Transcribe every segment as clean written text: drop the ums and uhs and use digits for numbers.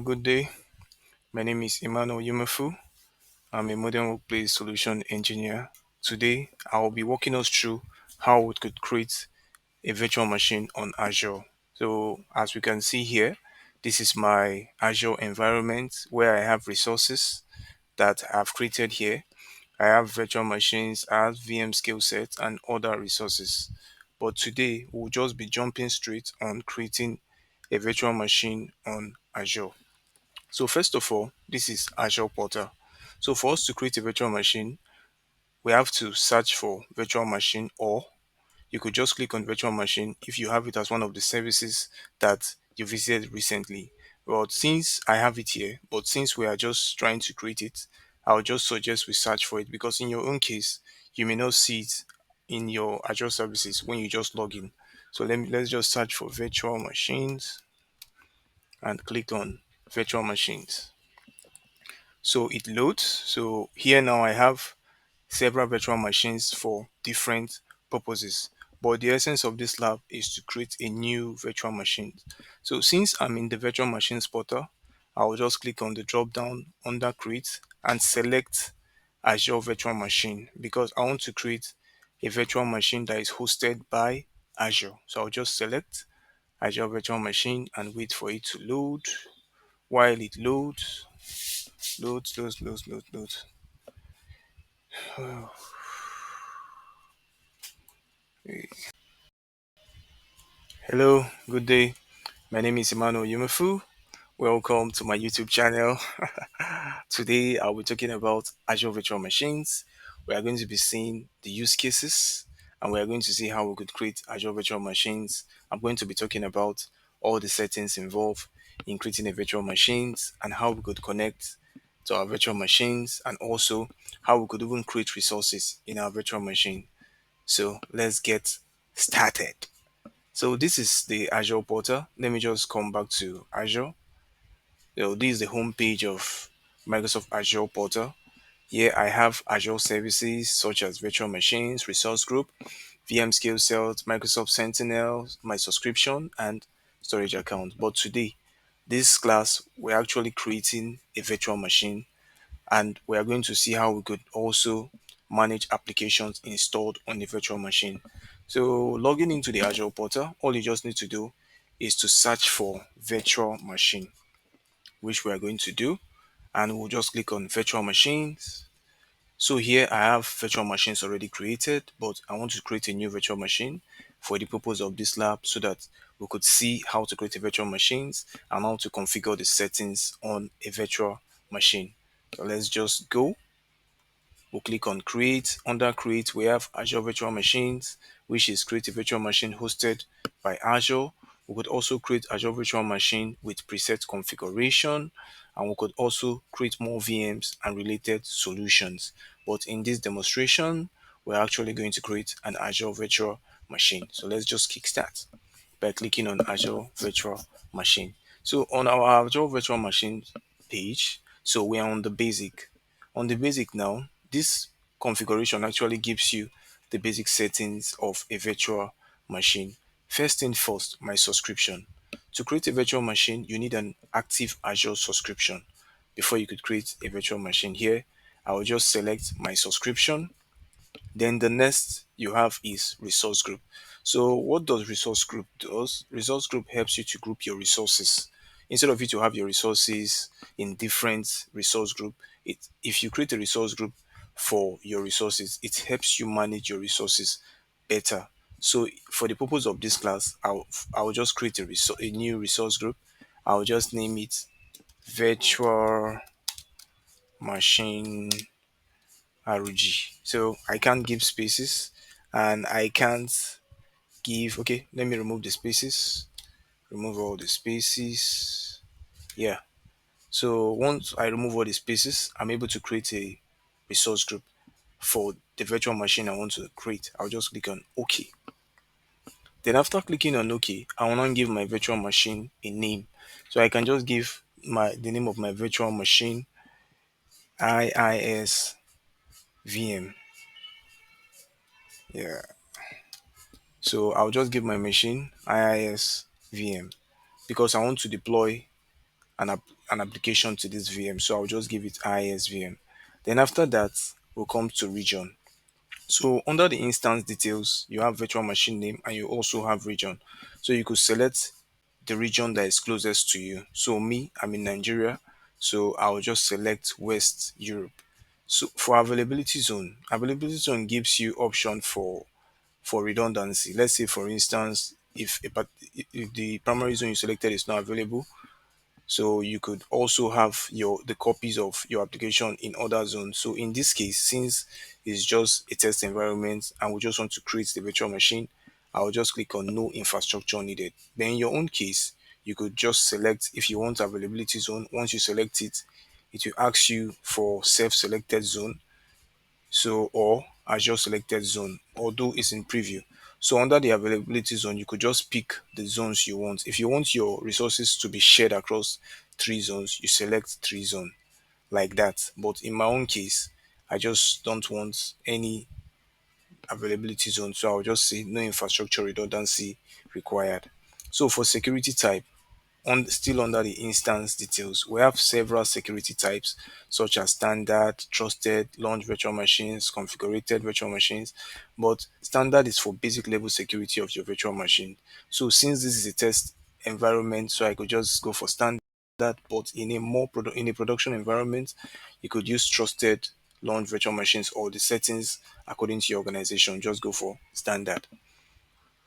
good day. My name is Emmanuel Yumefu. I'm a modern workplace solution engineer. Today, I will be walking us through how we could create a virtual machine on Azure. So, as we can see here, this is my Azure environment where I have resources that I've created here. I have virtual machines, I have VM skill sets, and other resources. But today, we'll just be jumping straight on creating a virtual machine on Azure. So first of all, this is Azure Portal. So for us to create a virtual machine, we have to search for virtual machine, or you could just click on virtual machine if you have it as one of the services that you visited recently. But since I have it here, but since we are just trying to create it, I'll just suggest we search for it because in your own case, you may not see it in your Azure services when you just log in. So let's just search for virtual machines and click on virtual machines. So it loads. So here now I have several virtual machines for different purposes. But the essence of this lab is to create a new virtual machine. So since I'm in the virtual machines portal, I'll just click on the drop down under create and select Azure Virtual Machine because I want to create a virtual machine that is hosted by Azure. So I'll just select Azure Virtual Machine and wait for it to load. While it loads. Hello, good day. My name is Emmanuel Yumefu. Welcome to my YouTube channel. Today I'll be talking about Azure Virtual Machines. We are going to be seeing the use cases and we are going to see how we could create Azure Virtual Machines. I'm going to be talking about all the settings involved in creating a virtual machines and how we could connect to our virtual machines and also how we could even create resources in our virtual machine. So let's get started. So this is the Azure portal. Let me just come back to Azure. So this is the home page of Microsoft Azure portal. Here I have Azure services such as virtual machines, resource group, VM skill sets, Microsoft Sentinel, my subscription, and storage account. But today, this class, we're actually creating a virtual machine and we are going to see how we could also manage applications installed on the virtual machine. So logging into the Azure portal, all you just need to do is to search for virtual machine, which we are going to do, and we'll just click on virtual machines. So here I have virtual machines already created, but I want to create a new virtual machine for the purpose of this lab so that we could see how to create a virtual machines and how to configure the settings on a virtual machine. So let's just go. We'll click on create. Under create, we have Azure Virtual Machines, which is create a virtual machine hosted by Azure. We could also create Azure Virtual Machine with preset configuration, and we could also create more VMs and related solutions. But in this demonstration, we're actually going to create an Azure Virtual Machine. So let's just kickstart by clicking on Azure Virtual Machine. So on our Azure Virtual Machine page, so we are on the basic. On the basic now, this configuration actually gives you the basic settings of a virtual machine. First thing first, my subscription. To create a virtual machine, you need an active Azure subscription before you could create a virtual machine. Here, I will just select my subscription. Then the next you have is resource group. So what does resource group does? Resource group helps you to group your resources. Instead of you to have your resources in different resource group, if you create a resource group for your resources, it helps you manage your resources better. So for the purpose of this class, I'll just create a new resource group. I'll just name it virtual machine ROG. So I can't give spaces and I can't give, okay, let me remove the spaces, remove all the spaces. Yeah. So once I remove all the spaces, I'm able to create a resource group for the virtual machine I want to create. I'll just click on OK. Then after clicking on OK, I will now give my virtual machine a name. So I can just give the name of my virtual machine IIS VM. Yeah. So I'll just give my machine IIS VM because I want to deploy an application to this VM. So I'll just give it ISVM. Then after that, we'll come to region. So under the instance details, you have virtual machine name and you also have region. So you could select the region that is closest to you. So me, I'm in Nigeria, so I'll just select West Europe. So for availability zone gives you option for redundancy. Let's say for instance, if the primary zone you selected is not available, so you could also have the copies of your application in other zones. So in this case, since it's just a test environment and we just want to create the virtual machine, I'll just click on no infrastructure needed. Then in your own case, you could just select if you want availability zone. Once you select it, it will ask you for self-selected zone, so or Azure selected zone, although it's in preview. So under the availability zone, you could just pick the zones you want. If you want your resources to be shared across three zones, you select three zone like that. But in my own case, I just don't want any availability zone, so I'll just say no infrastructure redundancy required. So for security type, still under the instance details, we have several security types such as standard, trusted, launch virtual machines, configured virtual machines. But standard is for basic level security of your virtual machine. So since this is a test environment, so I could just go for standard. But in a in a production environment, you could use trusted launch virtual machines or the settings according to your organization. Just go for standard.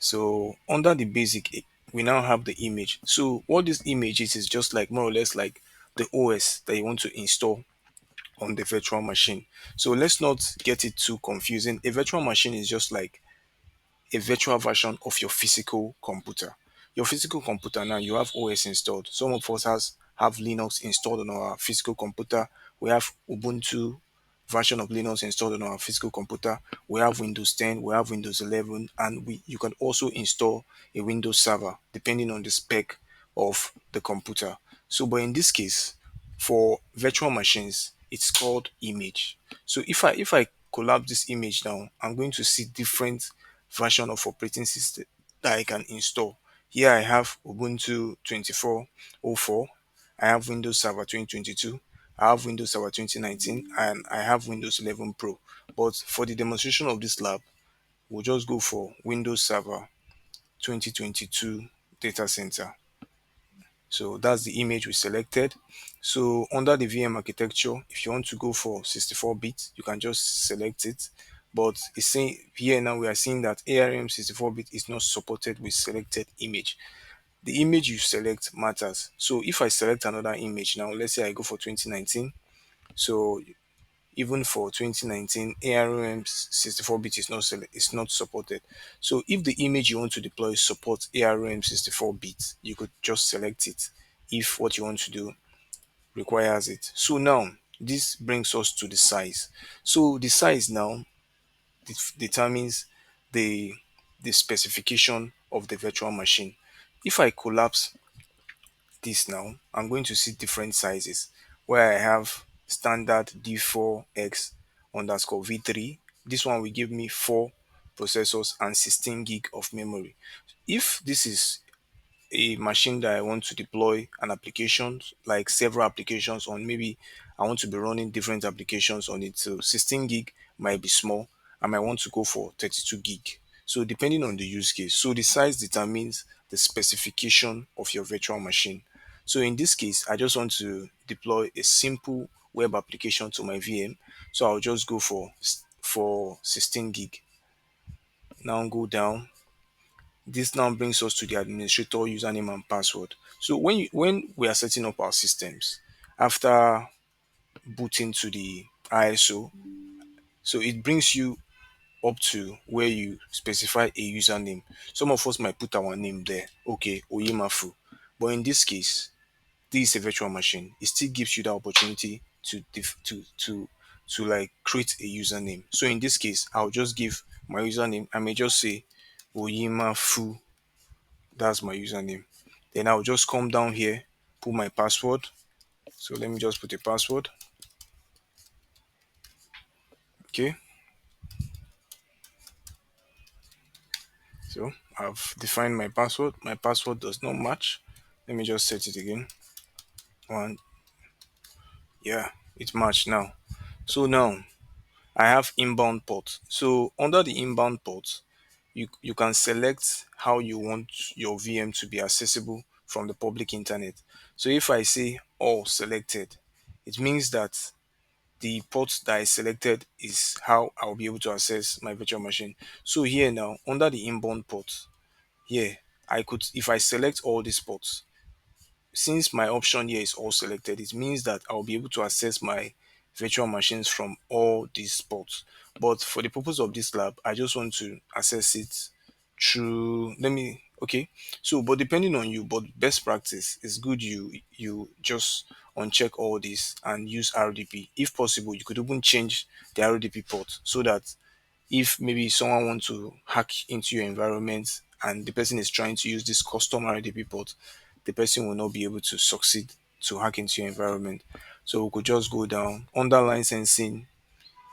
So under the basic, we now have the image. So what this image is just like more or less like the OS that you want to install on the virtual machine. So let's not get it too confusing. A virtual machine is just like a virtual version of your physical computer. Your physical computer now, you have OS installed. Some of us have Linux installed on our physical computer. We have Ubuntu version of Linux installed on our physical computer. We have Windows 10, we have Windows 11, and you can also install a Windows server depending on the spec of the computer. So, but in this case, for virtual machines, it's called image. So if I collapse this image now, I'm going to see different version of operating system that I can install. Here I have Ubuntu 24.04, I have Windows Server 2022, I have Windows Server 2019, and I have Windows 11 Pro. But for the demonstration of this lab, we'll just go for Windows Server 2022 data center. So that's the image we selected. So under the VM architecture, if you want to go for 64 bit, you can just select it. But it's saying here now we are seeing that ARM 64 bit is not supported with selected image. The image you select matters. So if I select another image now, let's say I go for 2019. So even for 2019, ARM 64-bit is not supported. So if the image you want to deploy supports ARM 64-bit, you could just select it if what you want to do requires it. So now this brings us to the size. So the size now determines the the specification of the virtual machine. If I collapse this now, I'm going to see different sizes where I have standard D4X underscore V3. This one will give me 4 processors and 16 gig of memory. If this is a machine that I want to deploy an application, like several applications on, maybe I want to be running different applications on it. So 16 gig might be small. I might want to go for 32 gig. So depending on the use case. So the size determines the specification of your virtual machine. So in this case, I just want to deploy a simple web application to my VM. So I'll just go for 16 gig. Now go down. This now brings us to the administrator username and password. So when we are setting up our systems after booting to the ISO, so it brings you up to where you specify a username. Some of us might put our name there, okay, Oyimafu. But in this case, this is a virtual machine. It still gives you the opportunity to like create a username. So in this case, I'll just give my username. I may just say Oyimafu. That's my username. Then I'll just come down here, put my password. So let me just put a password. Okay. So I've defined my password. My password does not match. Let me just set it again. One, yeah, it's matched now. So now I have inbound port. So under the inbound port, you can select how you want your VM to be accessible from the public internet. So if I say all selected, it means that the port that I selected is how I'll be able to access my virtual machine. So here now, under the inbound port, here I could, if I select all these ports, since my option here is all selected, it means that I'll be able to access my virtual machines from all these ports. But for the purpose of this lab, I just want to access it through, let me, okay. So, but depending on you, but best practice is good you just uncheck all this and use RDP. If possible, you could even change the RDP port so that if maybe someone wants to hack into your environment and the person is trying to use this custom RDP port, the person will not be able to succeed to hack into your environment. So we could just go down under licensing.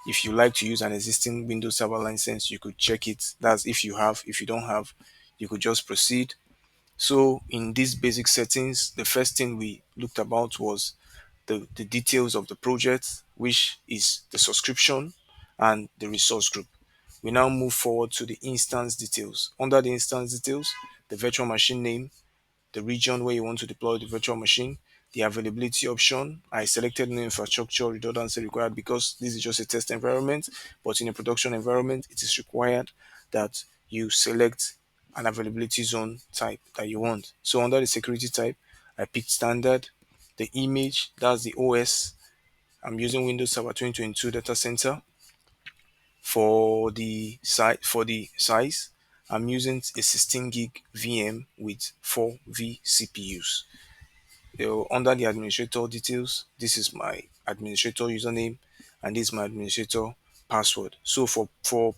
If you like to use an existing Windows Server license, you could check it. That's if you have. If you don't have, you could just proceed. So in these basic settings, the first thing we looked about was the details of the project, which is the subscription and the resource group. We now move forward to the instance details. Under the instance details, the virtual machine name, the region where you want to deploy the virtual machine, the availability option. I selected no infrastructure redundancy required because this is just a test environment, but in a production environment, it is required that you select an availability zone type that you want. So under the security type, I picked standard. The image, that's the OS. I'm using Windows Server 2022 data center. For the size, I'm using a 16 gig VM with 4 vCPUs. Under the administrator details, this is my administrator username and this is my administrator password. So for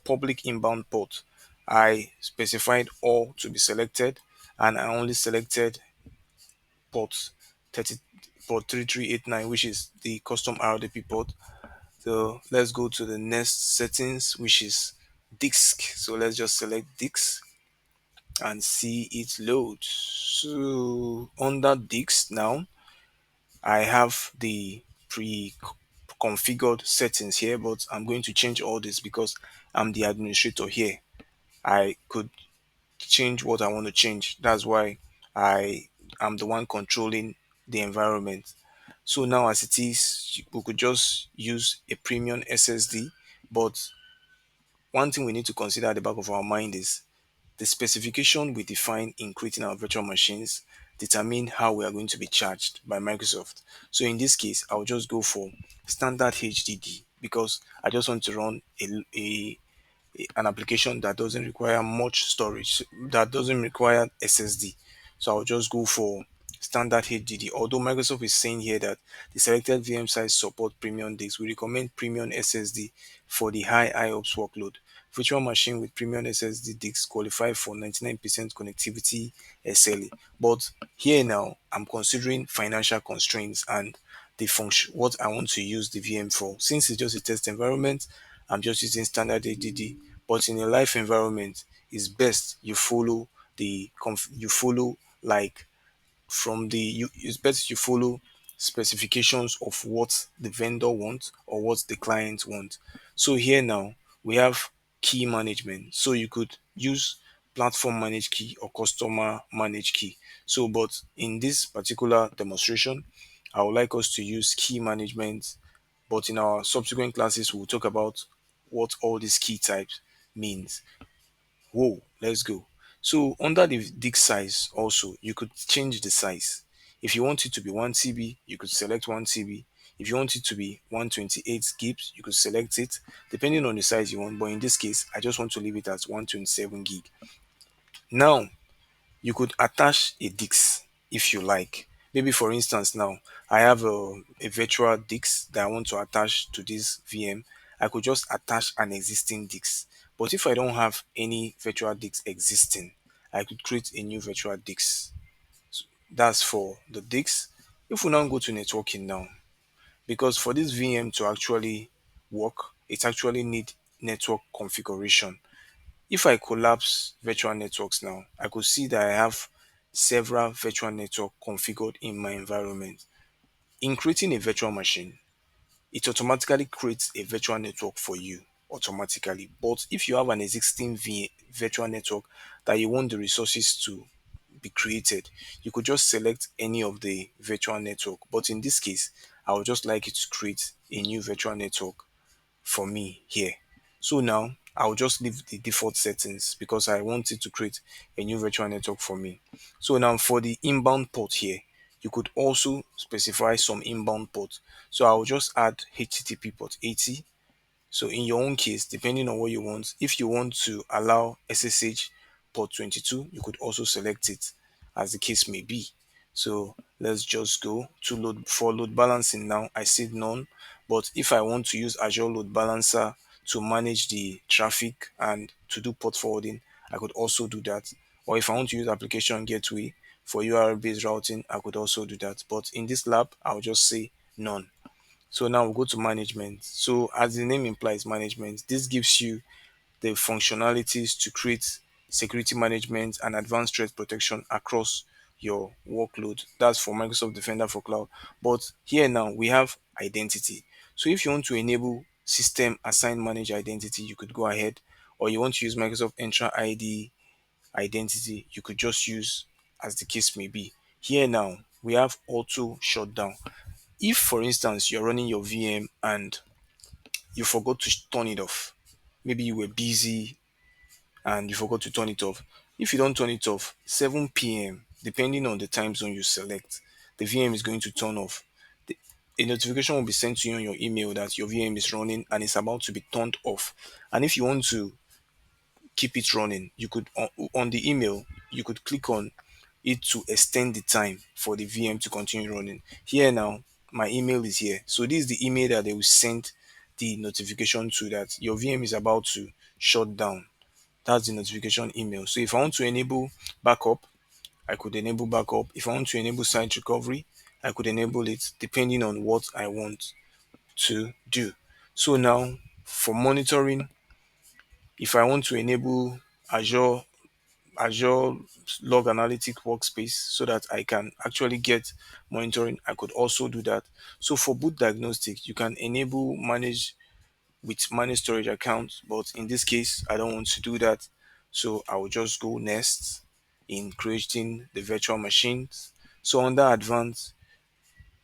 public inbound port, I specified all to be selected and I only selected port 30 port 3389, which is the custom RDP port. So let's go to the next settings, which is disk. So let's just select disk and see it load. So under disk now, I have the pre-configured settings here, but I'm going to change all this because I'm the administrator here. I could change what I want to change. That's why I am the one controlling the environment. So now as it is, we could just use a premium SSD, but one thing we need to consider at the back of our mind is the specification we define in creating our virtual machines determine how we are going to be charged by Microsoft. So in this case, I'll just go for standard HDD because I just want to run an application that doesn't require much storage, that doesn't require SSD. So I'll just go for standard HDD. Although Microsoft is saying here that the selected VM size support premium disks, we recommend premium SSD for the high IOPS workload. Virtual machine with premium SSD disks qualify for 99% connectivity SLA. But here now, I'm considering financial constraints and the function, what I want to use the VM for. Since it's just a test environment, I'm just using standard HDD. But in a live environment, it's best you follow you follow like from the you it's best you follow specifications of what the vendor wants or what the client wants. So here now we have key management. So you could use platform managed key or customer managed key. So but in this particular demonstration, I would like us to use key management, but in our subsequent classes we'll talk about what all these key types means. Whoa, let's go. So under the disk size also, you could change the size. If you want it to be 1 TB, you could select 1 TB. If you want it to be 128 gigs, you could select it depending on the size you want. But in this case, I just want to leave it as 127 gig. Now, you could attach a disk if you like. Maybe for instance now, I have a virtual disk that I want to attach to this VM. I could just attach an existing disk. But if I don't have any virtual disk existing, I could create a new virtual disk. That's for the disk. If we now go to networking now, because for this VM to actually work, it actually need network configuration. If I collapse virtual networks now, I could see that I have several virtual network configured in my environment. In creating a virtual machine, it automatically creates a virtual network for you automatically. But if you have an existing virtual network that you want the resources to be created, you could just select any of the virtual network. But in this case, I would just like you to create a new virtual network for me here. So now I'll just leave the default settings because I want it to create a new virtual network for me. So now for the inbound port here, you could also specify some inbound port. So I'll just add HTTP port 80. So in your own case, depending on what you want, if you want to allow SSH port 22, you could also select it as the case may be. So let's just go to load for load balancing now. I said none, but if I want to use Azure Load Balancer to manage the traffic and to do port forwarding, I could also do that. Or if I want to use application gateway for URL based routing, I could also do that. But in this lab, I'll just say none. So now we'll go to management. So as the name implies, management, this gives you the functionalities to create security management and advanced threat protection across your workload. That's for Microsoft Defender for Cloud. But here now we have identity. So if you want to enable system assign manage identity, you could go ahead, or you want to use Microsoft Entra ID identity, you could just use as the case may be. Here now we have auto shutdown. If, for instance, you're running your VM and you forgot to turn it off, maybe you were busy and you forgot to turn it off. If you don't turn it off, 7 p.m., depending on the time zone you select, the VM is going to turn off. A notification will be sent to you on your email that your VM is running and it's about to be turned off. And if you want to keep it running, you could on the email you could click on it to extend the time for the VM to continue running. Here now, my email is here. So this is the email that they will send the notification to that your VM is about to shut down. That's the notification email. So if I want to enable backup, I could enable backup. If I want to enable site recovery, I could enable it depending on what I want to do. So now for monitoring, if I want to enable Azure Azure Log Analytic Workspace so that I can actually get monitoring, I could also do that. So for boot diagnostic, you can enable manage with managed storage accounts, but in this case, I don't want to do that. So I will just go next in creating the virtual machines. So under advanced,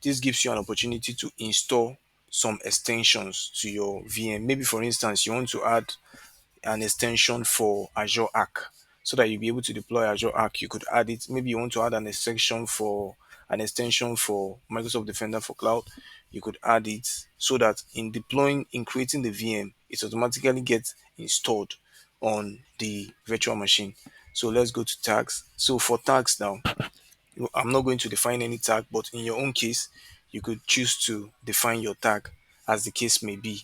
this gives you an opportunity to install some extensions to your VM. Maybe for instance, you want to add an extension for Azure Arc so that you'll be able to deploy Azure Arc. You could add it. Maybe you want to add an extension for Microsoft Defender for Cloud. You could add it so that in creating the VM, it automatically gets installed on the virtual machine. So let's go to tags. So for tags now, I'm not going to define any tag, but in your own case, you could choose to define your tag as the case may be.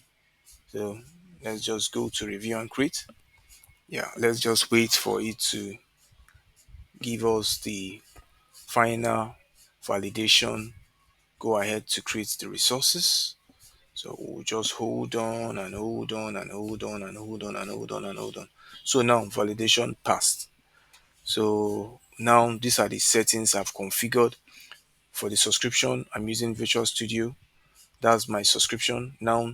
So let's just go to review and create. Yeah, let's just wait for it to give us the final validation. Go ahead to create the resources. So we'll just hold on and hold on and hold on and hold on and hold on and hold on. So now validation passed. So now these are the settings I've configured for the subscription. I'm using Visual Studio. That's my subscription. Now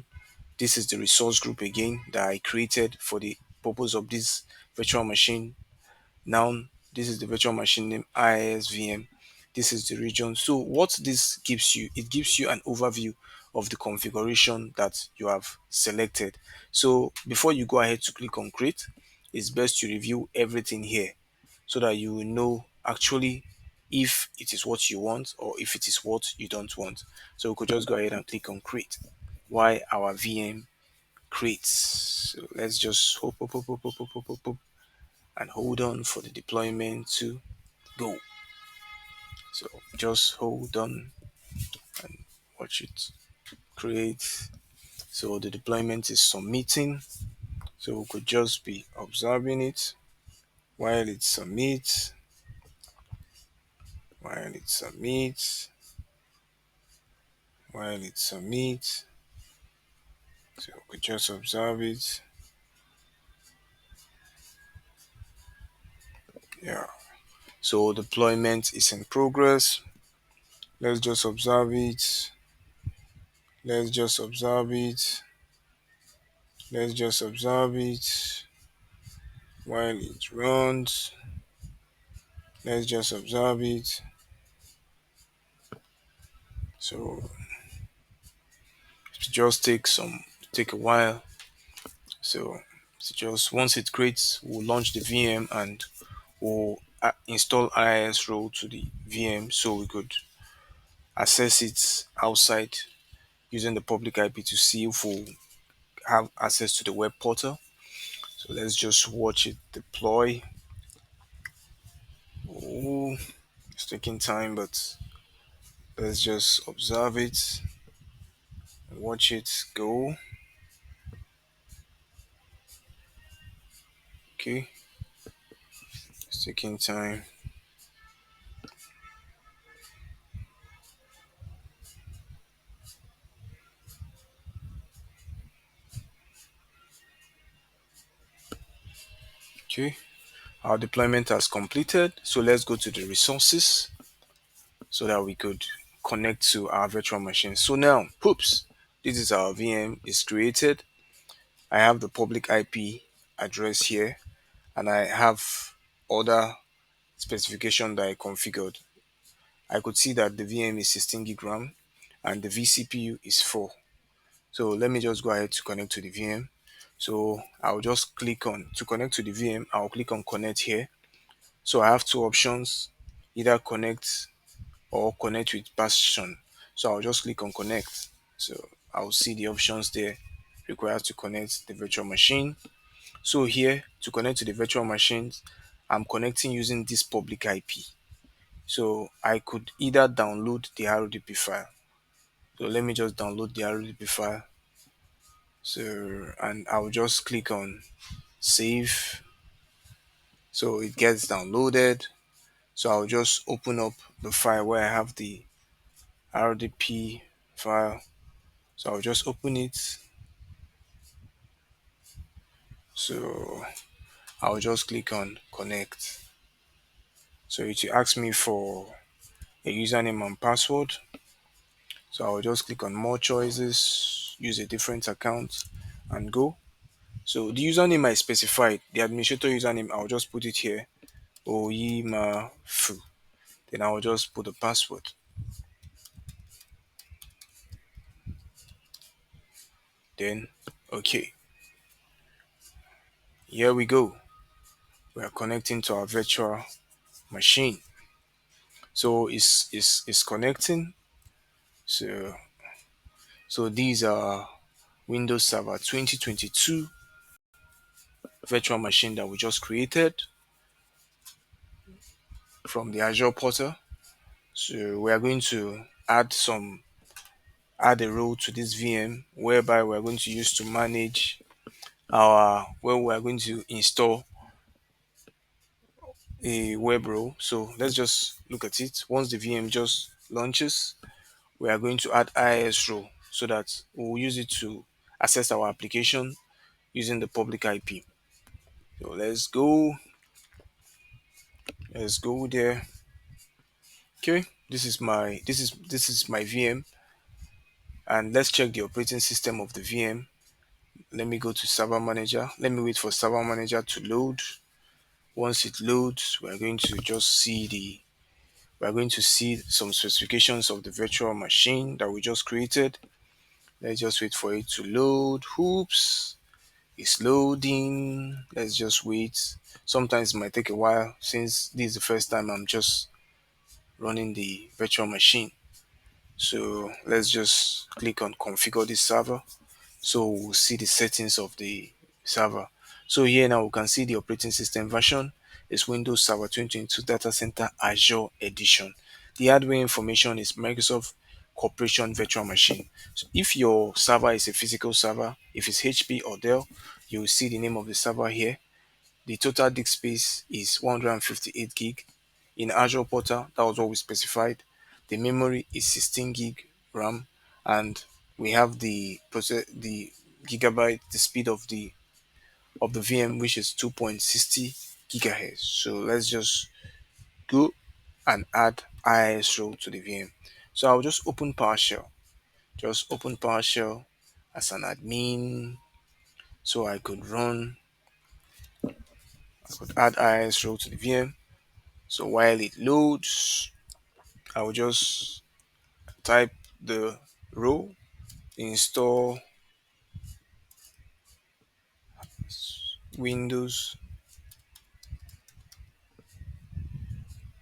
this is the resource group again that I created for the purpose of this virtual machine. Now, this is the virtual machine name IISVM. This is the region. So what this gives you, it gives you an overview of the configuration that you have selected. So before you go ahead to click on create, it's best to review everything here so that you will know actually if it is what you want or if it is what you don't want. So we could just go ahead and click on create while our VM creates. So let's just hope and hold on for the deployment to go. So just hold on and watch it create. So the deployment is submitting. So we could just be observing it while it submits, while it submits, while it submits. So we could just observe it. Yeah. So deployment is in progress. Let's just observe it. Let's just observe it. Let's just observe it while it runs. Let's just observe it. So it just take a while. So it's just once it creates, we'll launch the VM and we'll install IIS role to the VM so we could access it outside using the public IP to see if we have access to the web portal. So let's just watch it deploy. Oh, it's taking time, but let's just observe it and watch it go. Okay, it's taking time. Okay, our deployment has completed. So let's go to the resources so that we could connect to our virtual machine. So now, poops, this is our VM is created. I have the public IP address here and I have other specification that I configured. I could see that the VM is 16 gig RAM and the vCPU is 4. So let me just go ahead to connect to the VM. So I'll just click on to connect to the VM. I'll click on connect here. So I have two options, either connect or connect with Bastion. So I'll just click on connect. So I'll see the options there required to connect the virtual machine. So here to connect to the virtual machines, I'm connecting using this public IP. So I could either download the RDP file. So let me just download the RDP file. So and I'll just click on save. So it gets downloaded. So I'll just open up the file where I have the RDP file. So I'll just open it. So I'll just click on connect. So it will ask me for a username and password. So I'll just click on more choices, use a different account and go. So the username I specified, the administrator username, I'll just put it here. Oyimafu. Then I'll just put the password. Then okay. Here we go. We are connecting to our virtual machine. So it's connecting. So these are Windows Server 2022 virtual machine that we just created from the Azure portal. So we are going to add a role to this VM whereby we are going to use to manage our where we are going to install a web role. So let's just look at it. Once the VM just launches, we are going to add IIS role so that we'll use it to access our application using the public IP. So let's go. Let's go there. Okay, this is my VM, and let's check the operating system of the VM. Let me go to server manager. Let me wait for server manager to load. Once it loads, we are going to see some specifications of the virtual machine that we just created. Let's just wait for it to load. Oops, it's loading. Let's just wait. Sometimes it might take a while since this is the first time I'm just running the virtual machine. So let's just click on configure this server. So we'll see the settings of the server. So here now we can see the operating system version is Windows Server 2022 Data Center Azure Edition. The hardware information is Microsoft Corporation Virtual Machine. So if your server is a physical server, if it's HP or Dell, you will see the name of the server here. The total disk space is 158 gig. In Azure Portal, that was what we specified. The memory is 16 gig RAM, and we have the gigabyte, the speed of the VM, which is 2.60 gigahertz. So let's just go and add IIS role to the VM. So I'll just open PowerShell. Just open PowerShell as an admin so I could add IIS role to the VM. So while it loads, I will just type the role, install Windows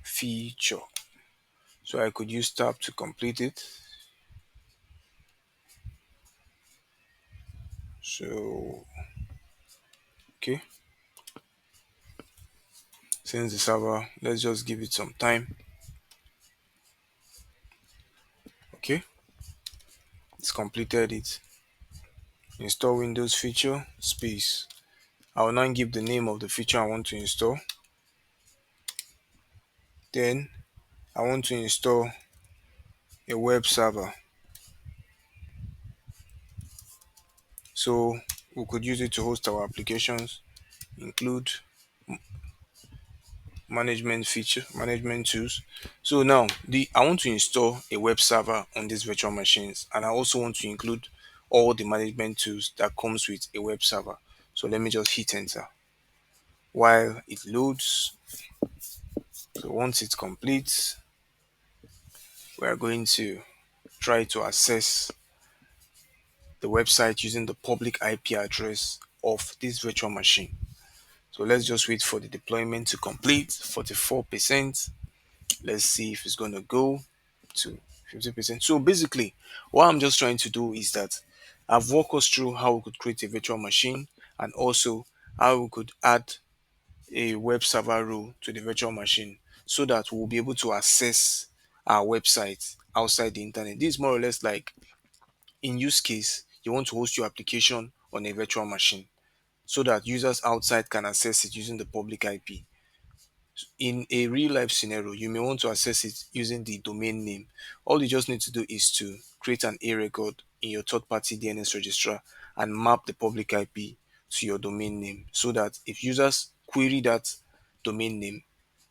feature. So I could use tab to complete it. So, okay, since the server, let's just give it some time. Okay, it's completed it. Install Windows feature space. I will now give the name of the feature I want to install. Then I want to install a web server. So we could use it to host our applications, include management tools. So now the I want to install a web server on these virtual machines, and I also want to include all the management tools that comes with a web server. So let me just hit enter while it loads. So once it's complete, we are going to try to access the website using the public IP address of this virtual machine. So let's just wait for the deployment to complete. 44%. Let's see if it's going to go to 50%. So basically, what I'm just trying to do is that I've walked us through how we could create a virtual machine, and also how we could add a web server role to the virtual machine so that we'll be able to access our website outside the internet. This is more or less like, in use case, you want to host your application on a virtual machine so that users outside can access it using the public IP. In a real life scenario, you may want to access it using the domain name. All you just need to do is to create an A record in your third party DNS registrar and map the public IP to your domain name so that if users query that domain name,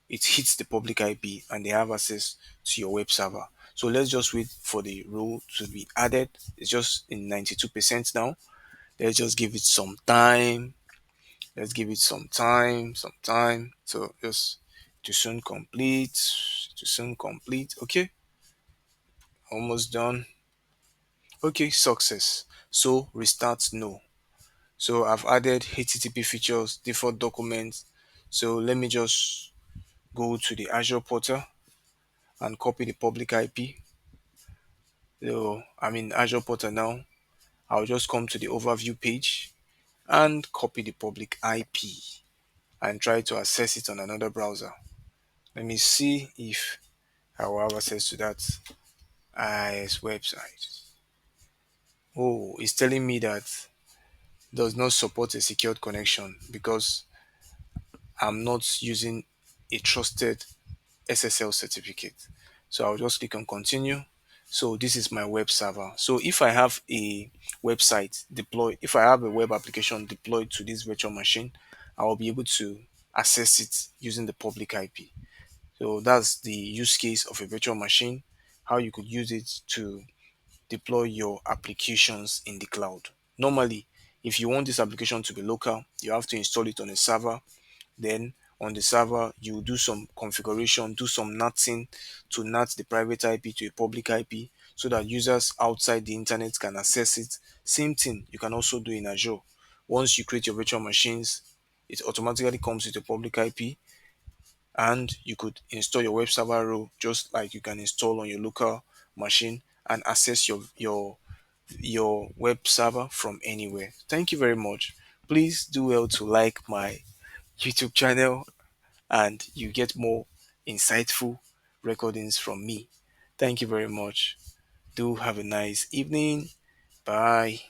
it hits the public IP and they have access to your web server. So let's just wait for the rule to be added. It's just in 92% now. Let's just give it some time. Let's give it some time. So just to soon complete, to soon complete. Okay, almost done. Okay, success. So restart no. So I've added HTTP features, default documents. So let me just go to the Azure portal and copy the public IP. So I'm in Azure portal now. I'll just come to the overview page and copy the public IP and try to access it on another browser. Let me see if I will have access to that IIS website. Oh, it's telling me that does not support a secured connection because I'm not using a trusted SSL certificate. So I'll just click on continue. So this is my web server. So if I have a website deployed, if I have a web application deployed to this virtual machine, I will be able to access it using the public IP. So that's the use case of a virtual machine, how you could use it to deploy your applications in the cloud. Normally, if you want this application to be local, you have to install it on a server. Then on the server, you do some configuration, do some NATing to NAT the private IP to a public IP so that users outside the internet can access it. Same thing you can also do in Azure. Once you create your virtual machines, it automatically comes with a public IP, and you could install your web server role just like you can install on your local machine and access your web server from anywhere. Thank you very much. Please do well to like my YouTube channel and you get more insightful recordings from me. Thank you very much. Do have a nice evening. Bye.